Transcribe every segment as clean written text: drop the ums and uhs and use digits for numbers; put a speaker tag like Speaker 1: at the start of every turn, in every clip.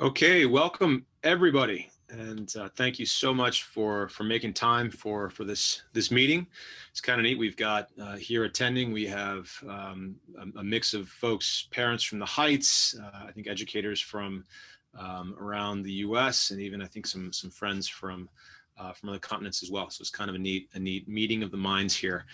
Speaker 1: Okay, welcome everybody, and thank you so much for making time for this meeting. It's kind of neat. We've got here attending. We have a mix of folks, parents from the Heights, I think educators from around the U.S., and even I think some friends from other continents as well. So it's kind of a neat meeting of the minds here.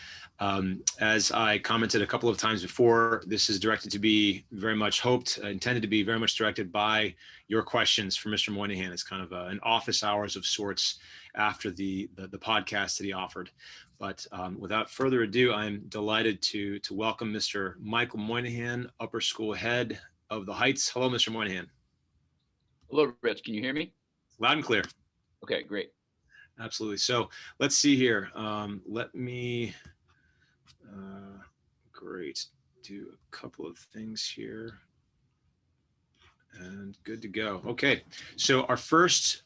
Speaker 1: As I commented a couple of times before, this is directed to be very much intended to be very much directed by your questions for Mr. Moynihan. It's kind of an office hours of sorts after the podcast that he offered. But without further ado, I'm delighted to welcome Mr. Michael Moynihan, Upper School Head of the Heights. Hello, Mr. Moynihan.
Speaker 2: Hello, Rich. Can you hear me?
Speaker 1: Loud and clear.
Speaker 2: Okay, great.
Speaker 1: Absolutely. So let's see here. Let me, great, do a couple of things here. And good to go. Okay, so our first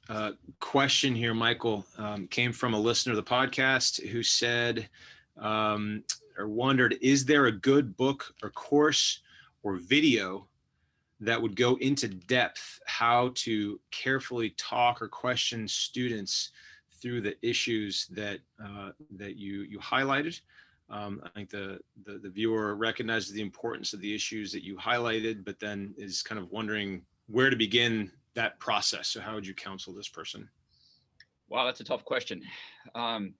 Speaker 1: question here, Michael, came from a listener of the podcast who said or wondered, is there a good book or course or video that would go into depth how to carefully talk or question students through the issues that you highlighted? I think the viewer recognizes the importance of the issues that you highlighted, but then is kind of wondering where to begin that process. So how would you counsel this person?
Speaker 2: Wow, that's a tough question. So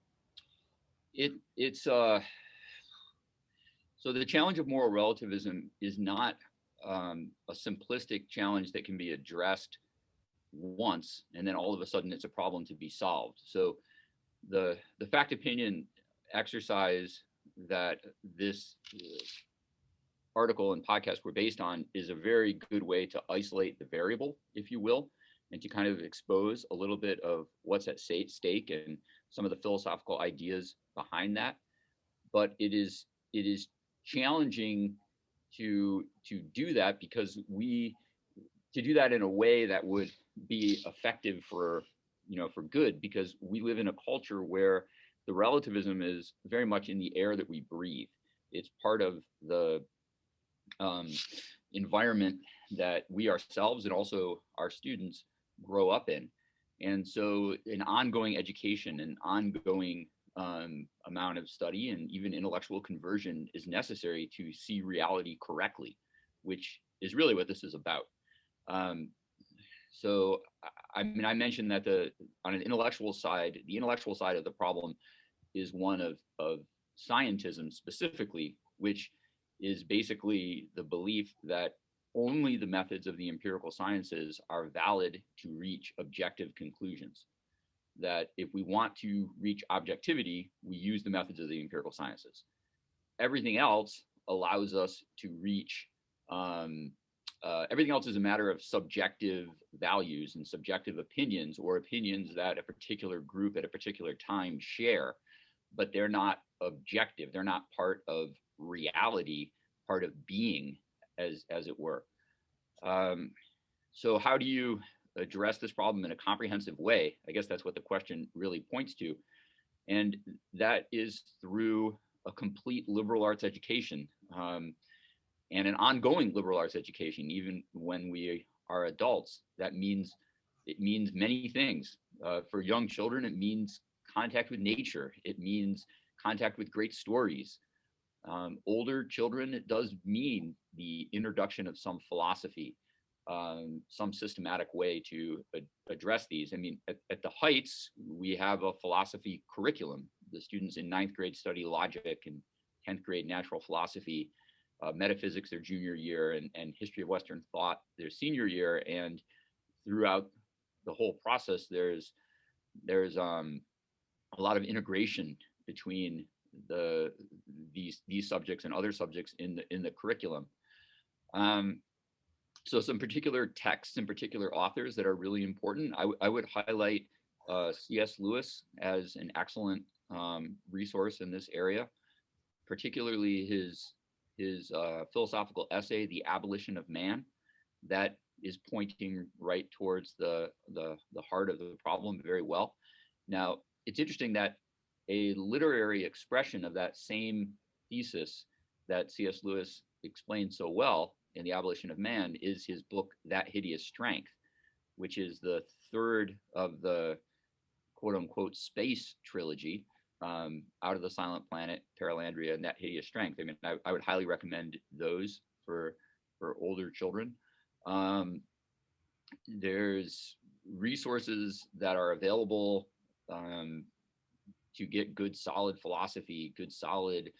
Speaker 2: the challenge of moral relativism is not a simplistic challenge that can be addressed once and then all of a sudden it's a problem to be solved. So the fact opinion exercise that this article and podcast were based on is a very good way to isolate the variable, if you will, and to kind of expose a little bit of what's at stake and some of the philosophical ideas behind that. But it is challenging to do that because to do that in a way that would be effective for good, because we live in a culture where the relativism is very much in the air that we breathe. It's part of the environment that we ourselves and also our students grow up in. And so an ongoing education, an ongoing amount of study and even intellectual conversion is necessary to see reality correctly, which is really what this is about. So, I mean, I mentioned that on an intellectual side, the intellectual side of the problem is one of scientism specifically, which is basically the belief that only the methods of the empirical sciences are valid to reach objective conclusions. That if we want to reach objectivity, we use the methods of the empirical sciences. Everything else allows us to reach everything else is a matter of subjective values and subjective opinions, or opinions that a particular group at a particular time share, but they're not objective. They're not part of reality, part of being, as it were. So how do you address this problem in a comprehensive way? I guess that's what the question really points to. And that is through a complete liberal arts education. And an ongoing liberal arts education, even when we are adults. It means many things. For young children, it means contact with nature. It means contact with great stories. Older children, it does mean the introduction of some philosophy, some systematic way to address these. I mean, at the Heights, we have a philosophy curriculum. The students in 9th grade study logic, and 10th grade natural philosophy, metaphysics their junior year, and history of Western thought their senior year. And throughout the whole process, there's a lot of integration between these subjects and other subjects in the curriculum. So some particular texts and particular authors that are really important. I would highlight C.S. Lewis as an excellent resource in this area, particularly his philosophical essay, The Abolition of Man, that is pointing right towards the heart of the problem very well. Now, it's interesting that a literary expression of that same thesis that C.S. Lewis explained so well in The Abolition of Man is his book, That Hideous Strength, which is the third of the quote unquote Space Trilogy, Out of the Silent Planet, Perelandrea, and That Hideous Strength. I mean, I would highly recommend those for older children. There's resources that are available to get good solid philosophy, good solid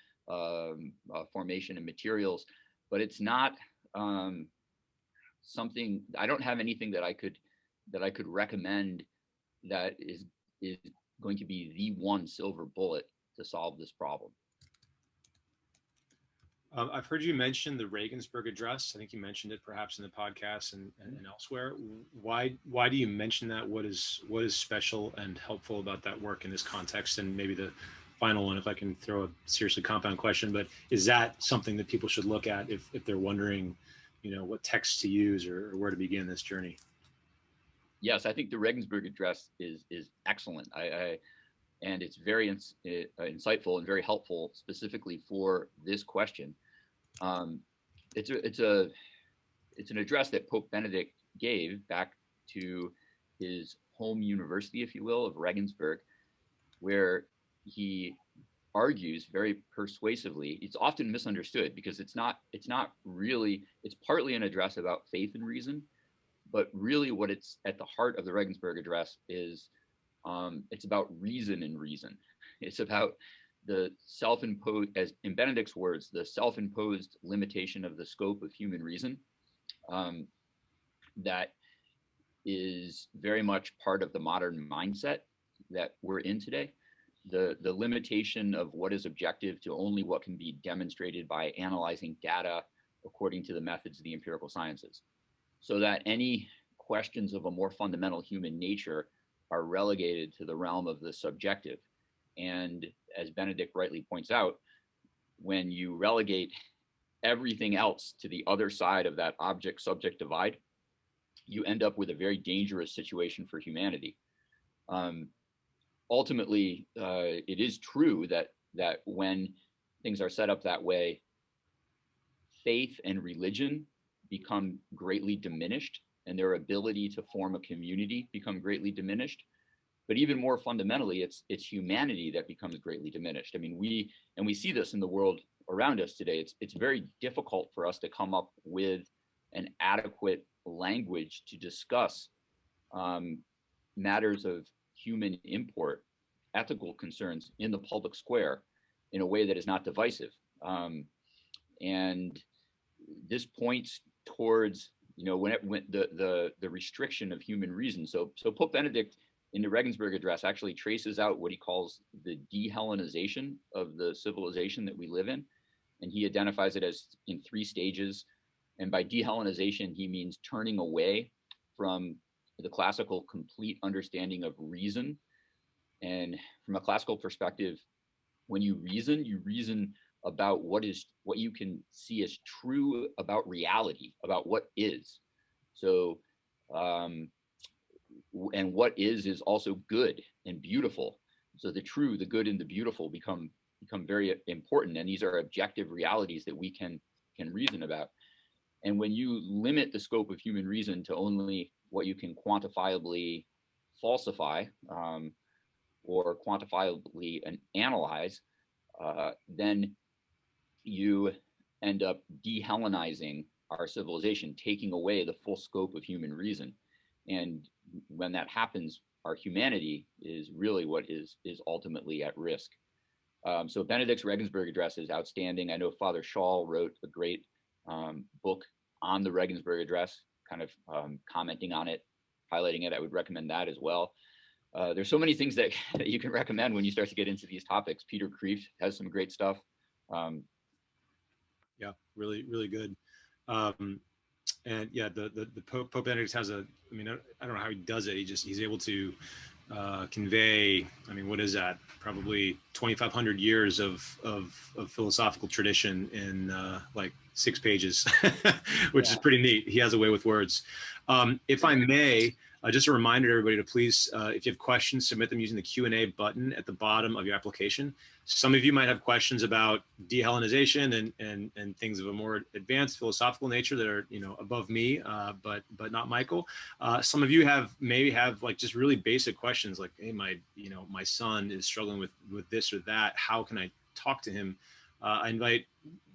Speaker 2: formation and materials, but it's not something. I don't have anything that I could recommend that is going to be the one silver bullet to solve this problem.
Speaker 1: I've heard you mention the Regensburg Address. I think you mentioned it perhaps in the podcast and elsewhere. Why do you mention that? What is special and helpful about that work in this context? And maybe the final one, if I can throw a seriously compound question, but is that something that people should look at if they're wondering, what text to use or where to begin this journey?
Speaker 2: Yes, I think the Regensburg Address is excellent. And it's very insightful and very helpful specifically for this question. It's an address that Pope Benedict gave back to his home university, if you will, of Regensburg, where he argues very persuasively. It's often misunderstood because it's not really. It's partly an address about faith and reason, but really what it's at the heart of the Regensburg Address is it's about reason and reason. It's about the self-imposed, as in Benedict's words, the self-imposed limitation of the scope of human reason that is very much part of the modern mindset that we're in today. The limitation of what is objective to only what can be demonstrated by analyzing data according to the methods of the empirical sciences, so that any questions of a more fundamental human nature are relegated to the realm of the subjective. And as Benedict rightly points out, when you relegate everything else to the other side of that object-subject divide, you end up with a very dangerous situation for humanity. Ultimately, it is true that when things are set up that way, faith and religion become greatly diminished, and their ability to form a community become greatly diminished. But even more fundamentally, it's humanity that becomes greatly diminished. I mean, we see this in the world around us today. It's very difficult for us to come up with an adequate language to discuss matters of human import, ethical concerns in the public square in a way that is not divisive. And this points towards when the restriction of human reason. So Pope Benedict in the Regensburg Address actually traces out what he calls the dehellenization of the civilization that we live in, and he identifies it as in 3 stages. And by dehellenization, he means turning away from the classical complete understanding of reason. And from a classical perspective, when you reason about what you can see as true about reality, about what is. So, and what is also good and beautiful. So the true, the good, and the beautiful become very important, and these are objective realities that we can reason about. And when you limit the scope of human reason to only what you can quantifiably falsify or quantifiably analyze, then you end up dehellenizing our civilization, taking away the full scope of human reason. And when that happens, our humanity is really what is ultimately at risk. So Benedict's Regensburg Address is outstanding. I know Father Schall wrote a great book on the Regensburg Address, kind of commenting on it, highlighting it. I would recommend that as well. There's so many things that you can recommend when you start to get into these topics. Peter Kreft has some great stuff.
Speaker 1: Yeah, really, really good. And yeah, the Pope Benedict has I don't know how he does it. He's able to convey, what is that? Probably 2,500 years of philosophical tradition in like 6 pages, which is pretty neat. He has a way with words. If I may, Just a reminder to everybody to please, if you have questions, submit them using the Q&A button at the bottom of your application. Some of you might have questions about dehellenization and things of a more advanced philosophical nature that are, above me, but not Michael. Some of you maybe have like just really basic questions like, hey, my son is struggling with this or that. How can I talk to him? I invite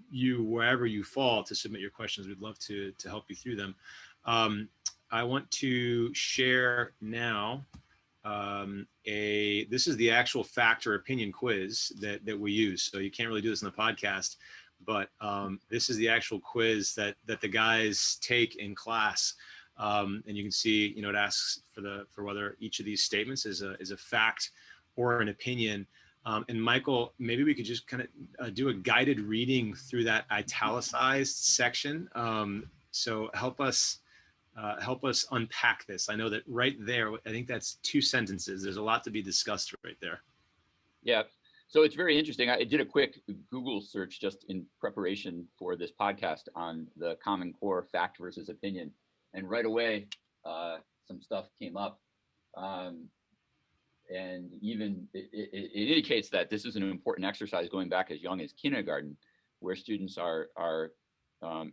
Speaker 1: you, wherever you fall, to submit your questions. We'd love to help you through them. I want to share now this is the actual fact or opinion quiz that we use. So you can't really do this in the podcast, but this is the actual quiz that the guys take in class. And you can see, it asks for whether each of these statements is a fact or an opinion. And Michael, maybe we could just kind of do a guided reading through that italicized section. So help us unpack this. I know that right there, I think that's 2 sentences. There's a lot to be discussed right there.
Speaker 2: Yeah. So it's very interesting. I did a quick Google search just in preparation for this podcast on the Common Core fact versus opinion. And right away, some stuff came up. And even it indicates that this is an important exercise going back as young as kindergarten, where students are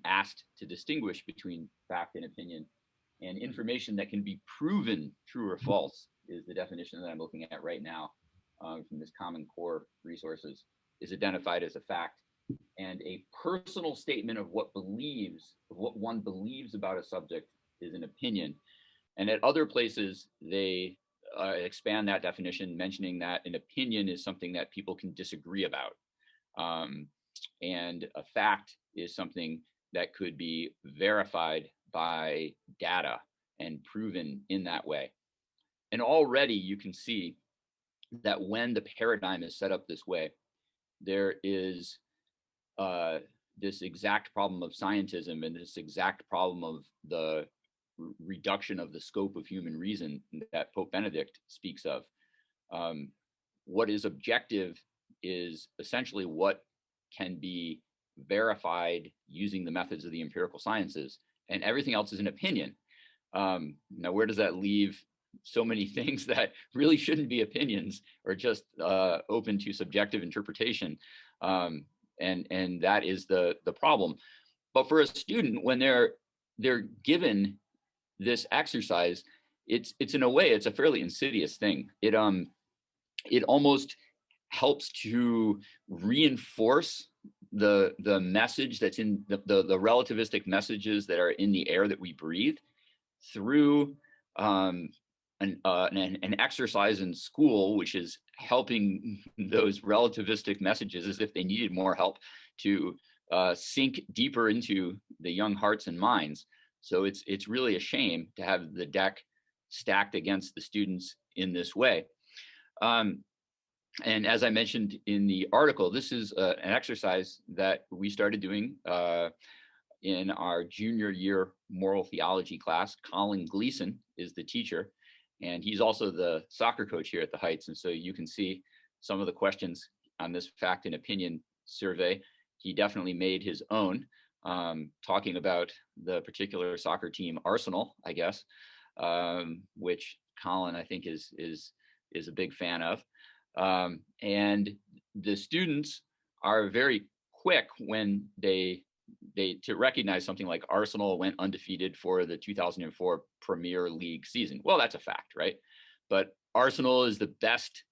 Speaker 2: asked to distinguish between fact and opinion. And information that can be proven true or false is the definition that I'm looking at right now from this Common Core resources, is identified as a fact. And a personal statement of what one believes about a subject is an opinion. And at other places, they expand that definition, mentioning that an opinion is something that people can disagree about. And a fact is something that could be verified by data and proven in that way. And already you can see that when the paradigm is set up this way, there is this exact problem of scientism and this exact problem of the reduction of the scope of human reason that Pope Benedict speaks of. What is objective is essentially what can be verified using the methods of the empirical sciences, and everything else is an opinion. Now, where does that leave so many things that really shouldn't be opinions or just open to subjective interpretation? And that is the problem. But for a student, when they're given this exercise, it's in a way, it's a fairly insidious thing. It almost helps to reinforce the message that's in the relativistic messages that are in the air that we breathe through an exercise in school, which is helping those relativistic messages, as if they needed more help, to sink deeper into the young hearts and minds. So it's really a shame to have the deck stacked against the students in this way. And as I mentioned in the article, this is an exercise that we started doing in our junior year moral theology class. Colin Gleason is the teacher, and he's also the soccer coach here at the Heights. And so you can see some of the questions on this fact and opinion survey. He definitely made his own, talking about the particular soccer team, Arsenal, I guess, which Colin, I think, is a big fan of. And the students are very quick when they to recognize something like Arsenal went undefeated for the 2004 Premier League season. Well, that's a fact, right? But Arsenal is the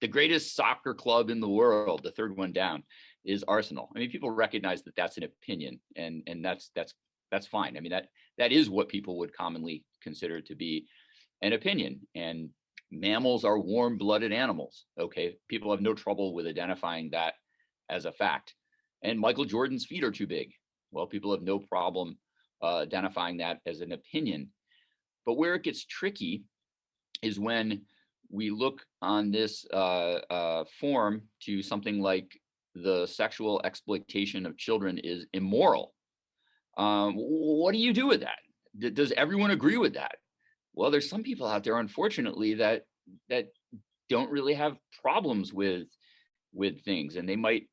Speaker 2: greatest soccer club in the world. The third one down is Arsenal. I mean, people recognize that that's an opinion, and that's fine. I mean, that is what people would commonly consider to be an opinion. And mammals are warm-blooded animals. Okay, people have no trouble with identifying that as a fact. And Michael Jordan's feet are too big. Well, people have no problem identifying that as an opinion. But where it gets tricky is when we look on this form to something like the sexual exploitation of children is immoral. What do you do with that? Does everyone agree with that? Well, there's some people out there, unfortunately, that don't really have problems with things, and they might,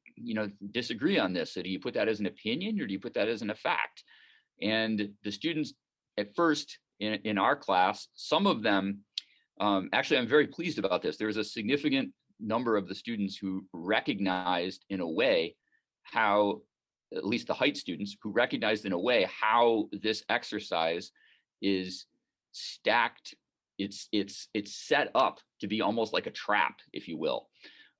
Speaker 2: disagree on this. So do you put that as an opinion, or do you put that as a fact? And the students at first in our class, some of them, actually, I'm very pleased about this. There was a significant number of the students who recognized in a way how, at least the Heights students, who recognized in a way how this exercise is stacked. It's set up to be almost like a trap, if you will,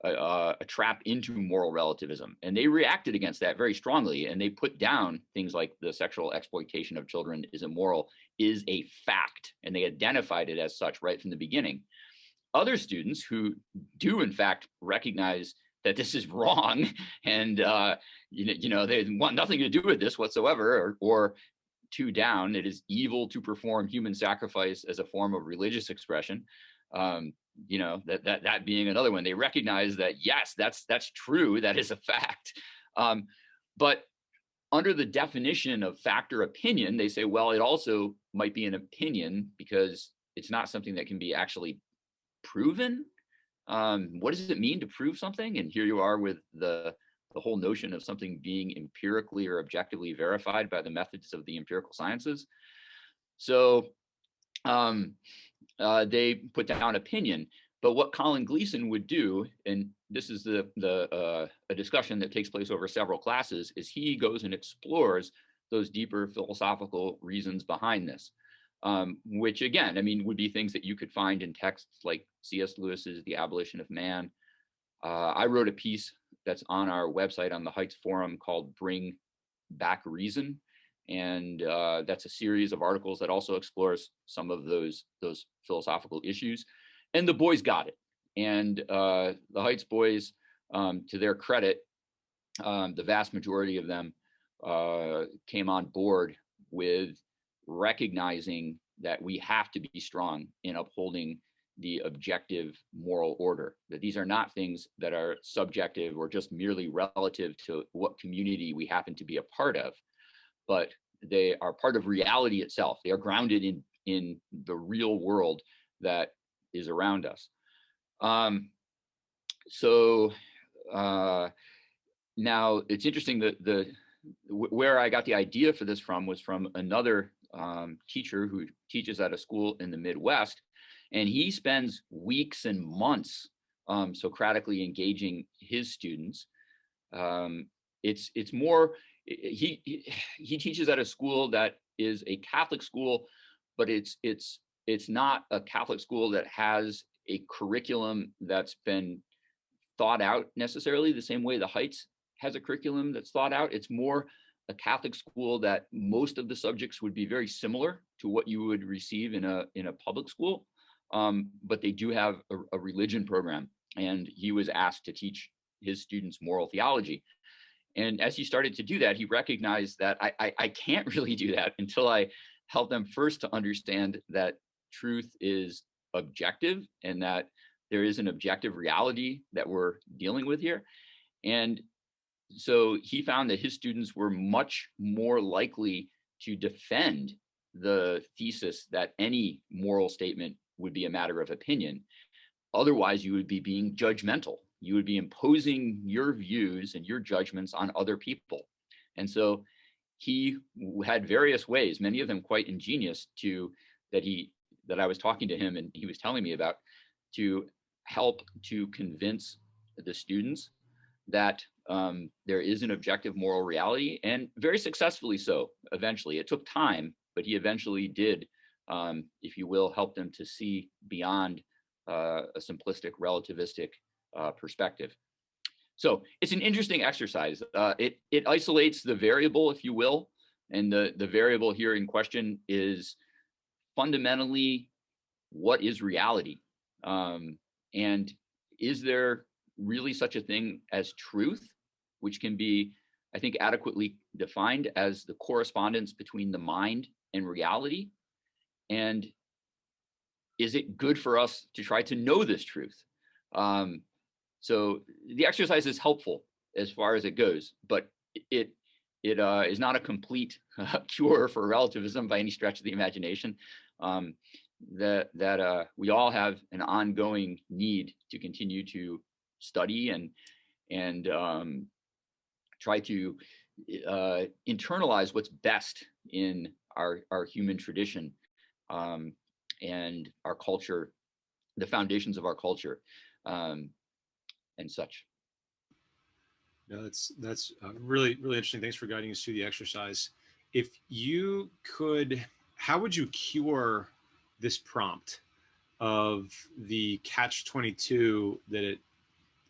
Speaker 2: a trap into moral relativism. And they reacted against that very strongly. And they put down things like the sexual exploitation of children is immoral is a fact. And they identified it as such right from the beginning. Other students who do, in fact, recognize that this is wrong and, they want nothing to do with this whatsoever, or two down, it is evil to perform human sacrifice as a form of religious expression. That being another one. They recognize that, yes, that's true. That is a fact. But under the definition of fact or opinion, they say, well, it also might be an opinion because it's not something that can be actually proven. What does it mean to prove something? And here you are with the whole notion of something being empirically or objectively verified by the methods of the empirical sciences. So they put down opinion. But what Colin Gleason would do, and this is a discussion that takes place over several classes, is he goes and explores those deeper philosophical reasons behind this, which again, would be things that you could find in texts like C.S. Lewis's The Abolition of Man. I wrote a piece that's on our website on the Heights forum called Bring Back Reason. And that's a series of articles that also explores some of those philosophical issues. And the boys got it. And the Heights boys, to their credit, the vast majority of them came on board with recognizing that we have to be strong in upholding the objective moral order, that these are not things that are subjective or just merely relative to what community we happen to be a part of, but they are part of reality itself. They are grounded in the real world that is around us. Now it's interesting that where I got the idea for this from was from another teacher who teaches at a school in the Midwest, and he spends weeks and months Socratically engaging his students. It's more, he teaches at a school that is a Catholic school, but it's not a Catholic school that has a curriculum that's been thought out necessarily the same way the Heights has a curriculum that's thought out. It's more a Catholic school that most of the subjects would be very similar to what you would receive in a public school, but they do have a religion program. And he was asked to teach his students moral theology. And as he started to do that, he recognized that I can't really do that until I help them first to understand that truth is objective and that there is an objective reality that we're dealing with here. And so he found that his students were much more likely to defend the thesis that any moral statement would be a matter of opinion. Otherwise, you would be being judgmental. You would be imposing your views and your judgments on other people. And so he had various ways, many of them quite ingenious, that I was talking to him and he was telling me about, to help to convince the students that there is an objective moral reality, and very successfully so. Eventually, it took time, but he eventually did, if you will, help them to see beyond a simplistic relativistic perspective. So it's an interesting exercise. It isolates the variable, if you will, and the variable here in question is fundamentally what is reality, and is there really such a thing as truth, which can be, I think, adequately defined as the correspondence between the mind and reality. And is it good for us to try to know this truth? So the exercise is helpful as far as it goes, but it is not a complete cure for relativism by any stretch of the imagination. That we all have an ongoing need to continue to study and try to internalize what's best in our human tradition, and our culture, the foundations of our culture, and such.
Speaker 1: No, that's really, really interesting. Thanks for guiding us through the exercise. If you could, how would you cure this prompt of the catch-22 that it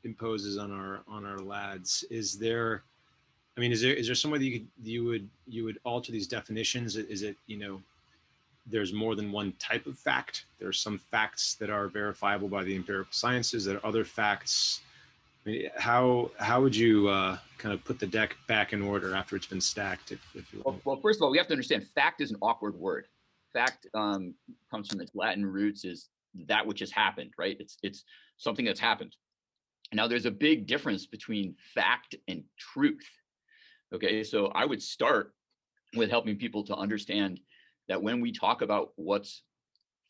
Speaker 1: imposes on our lads? Is there, I mean, is there some way that you would alter these definitions? Is it, there's more than one type of fact? There are some facts that are verifiable by the empirical sciences. There are other facts. I mean, how would you kind of put the deck back in order after it's been stacked? If you
Speaker 2: well, first of all, we have to understand fact is an awkward word. Fact comes from its Latin roots, is that which has happened, right? It's something that's happened. Now, there's a big difference between fact and truth. Okay, so I would start with helping people to understand that when we talk about what's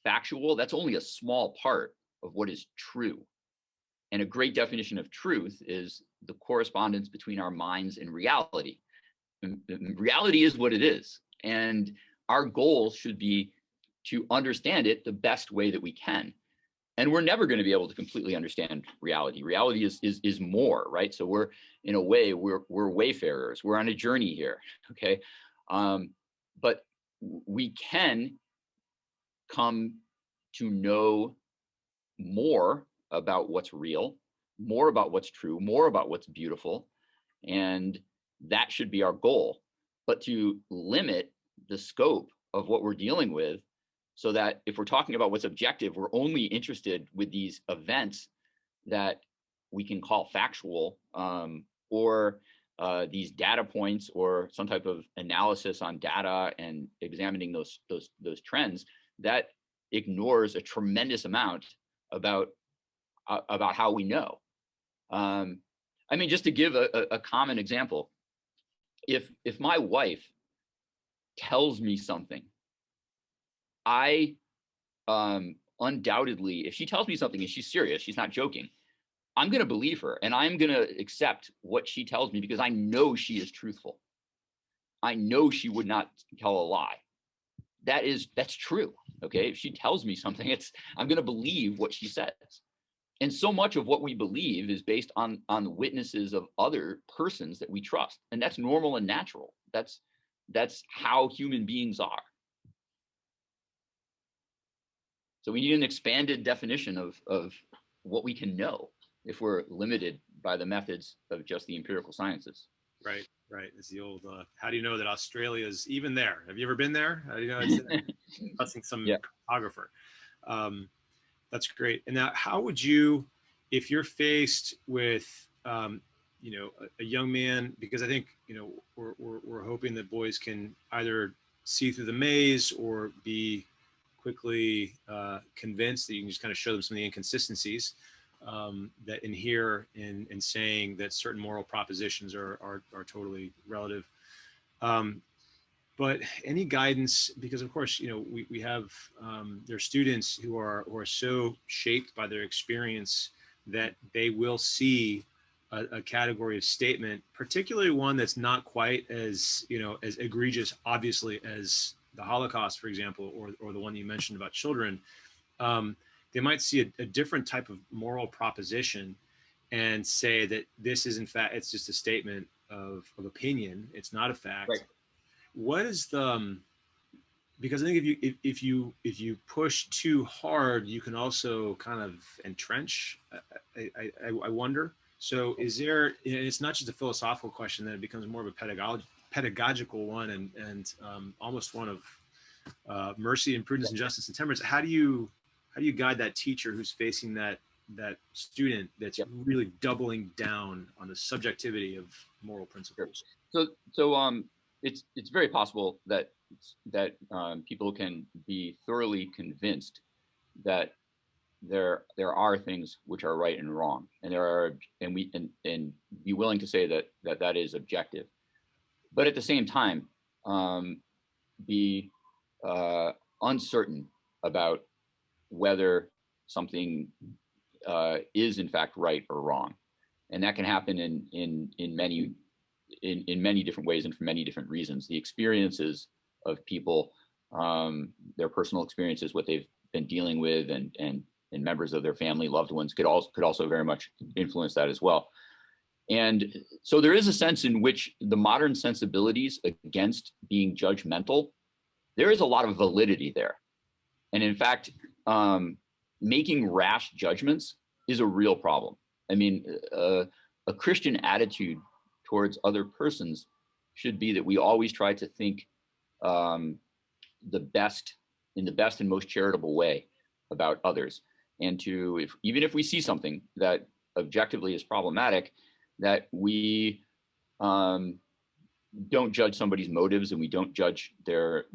Speaker 2: factual, that's only a small part of what is true. And a great definition of truth is the correspondence between our minds and reality. And reality is what it is. And our goal should be to understand it the best way that we can. And we're never going to be able to completely understand reality. Reality is more, right? So we're, in a way, we're wayfarers. We're on a journey here, okay? But we can come to know more about what's real, more about what's true, more about what's beautiful. And that should be our goal. But to limit the scope of what we're dealing with, so that if we're talking about what's objective, we're only interested with these events that we can call factual, or these data points, or some type of analysis on data and examining those trends, that ignores a tremendous amount about how we know. I mean, just to give a common example, if my wife tells me something, I undoubtedly, if she tells me something and she's serious, she's not joking, I'm going to believe her, and I'm going to accept what she tells me because I know she is truthful. I know she would not tell a lie. That's true. Okay, if she tells me something, I'm going to believe what she says. And so much of what we believe is based on the witnesses of other persons that we trust, and that's normal and natural. That's how human beings are. So we need an expanded definition of what we can know if we're limited by the methods of just the empirical sciences.
Speaker 1: Right. It's the old, how do you know that Australia is even there? Have you ever been there? How do you know it's there? Trusting some cartographer. That's great. And now, how would you, if you're faced with, a young man, because I think, we're hoping that boys can either see through the maze or be quickly convinced that you can just kind of show them some of the inconsistencies that inhere in saying that certain moral propositions are totally relative. But any guidance, because of course, we have there are students who are so shaped by their experience that they will see a category of statement, particularly one that's not quite as as egregious, obviously, as the Holocaust, for example, or the one you mentioned about children. They might see a different type of moral proposition and say that this is, in fact, it's just a statement of opinion. It's not a fact.
Speaker 2: Right.
Speaker 1: What is because I think if you push too hard, you can also kind of entrench. I wonder. So is there? It's not just a philosophical question; then it becomes more of a pedagogical one, and almost one of mercy and prudence and justice and temperance. How do you guide that teacher who's facing that student that's really doubling down on the subjectivity of moral principles?
Speaker 2: So it's very possible that people can be thoroughly convinced that there are things which are right and wrong, and be willing to say that is objective, but at the same time be uncertain about whether something is in fact right or wrong, and that can happen in many different ways and for many different reasons. The experiences of people their personal experiences, what they've been dealing with, and members of their family, loved ones could also very much influence that as well. And so there is a sense in which the modern sensibilities against being judgmental, there is a lot of validity there. And in fact, making rash judgments is a real problem. I mean, a Christian attitude towards other persons should be that we always try to think in the best and most charitable way about others, and to, even if we see something that objectively is problematic, that we don't judge somebody's motives, and we don't judge their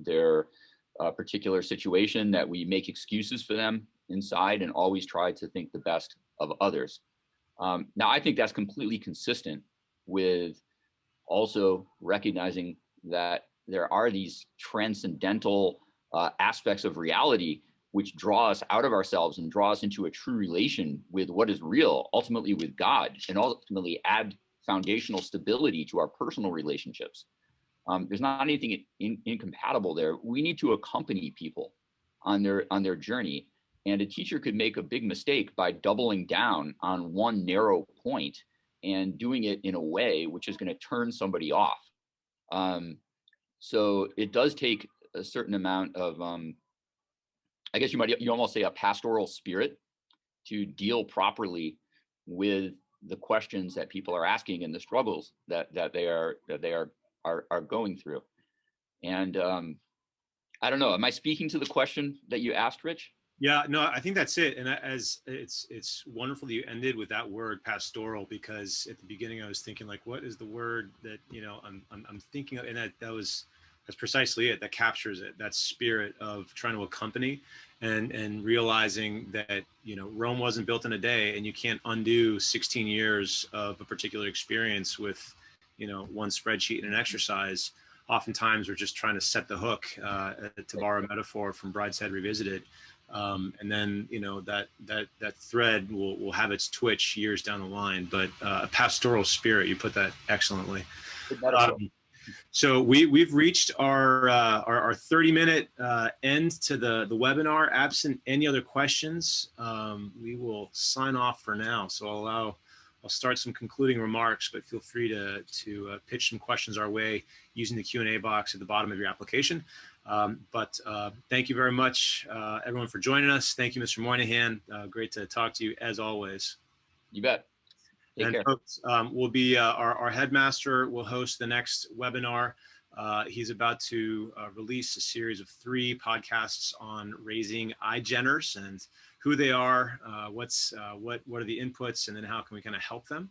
Speaker 2: particular situation, that we make excuses for them inside and always try to think the best of others. Now, I think that's completely consistent with also recognizing that there are these transcendental aspects of reality which draw us out of ourselves and draw us into a true relation with what is real, ultimately with God, and ultimately add foundational stability to our personal relationships. There's not anything incompatible there. We need to accompany people on their journey. And a teacher could make a big mistake by doubling down on one narrow point and doing it in a way which is going to turn somebody off. So it does take a certain amount of, I guess you almost say, a pastoral spirit to deal properly with the questions that people are asking and the struggles that they are going through. And I don't know, am I speaking to the question that you asked, Rich?
Speaker 1: Yeah, no, I think that's it. And as it's wonderful that you ended with that word pastoral, because at the beginning I was thinking, like, what is the word that, I'm thinking of, and that's precisely it. That captures it, that spirit of trying to accompany and realizing that, Rome wasn't built in a day, and you can't undo 16 years of a particular experience with, one spreadsheet and an exercise. Oftentimes we're just trying to set the hook, to borrow a metaphor from Brideshead Revisited. And then, that thread will have its twitch years down the line, but a pastoral spirit, you put that excellently. So we've reached our 30-minute end to the webinar. Absent any other questions, we will sign off for now. So I'll start some concluding remarks, but feel free to pitch some questions our way using the Q&A box at the bottom of your application. But thank you very much, everyone, for joining us. Thank you, Mr. Moynihan. Great to talk to you as always.
Speaker 2: You bet. Take care.
Speaker 1: Folks, will be our headmaster will host the next webinar. He's about to release a series of 3 podcasts on raising iGeners and who they are, what are the inputs, and then how can we kind of help them.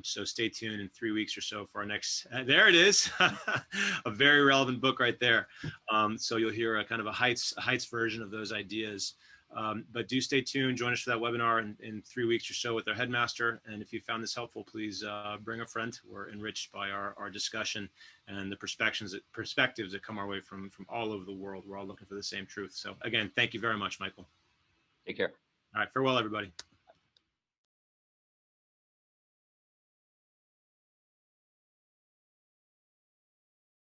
Speaker 1: So stay tuned in 3 weeks or so for our next, there it is, a very relevant book right there. So you'll hear a kind of a Heights version of those ideas. But do stay tuned, join us for that webinar in 3 weeks or so with our headmaster. And if you found this helpful, please bring a friend. We're enriched by our discussion and the perspectives that come our way from all over the world. We're all looking for the same truth. So again, thank you very much, Michael.
Speaker 2: Take care.
Speaker 1: All right, farewell, everybody.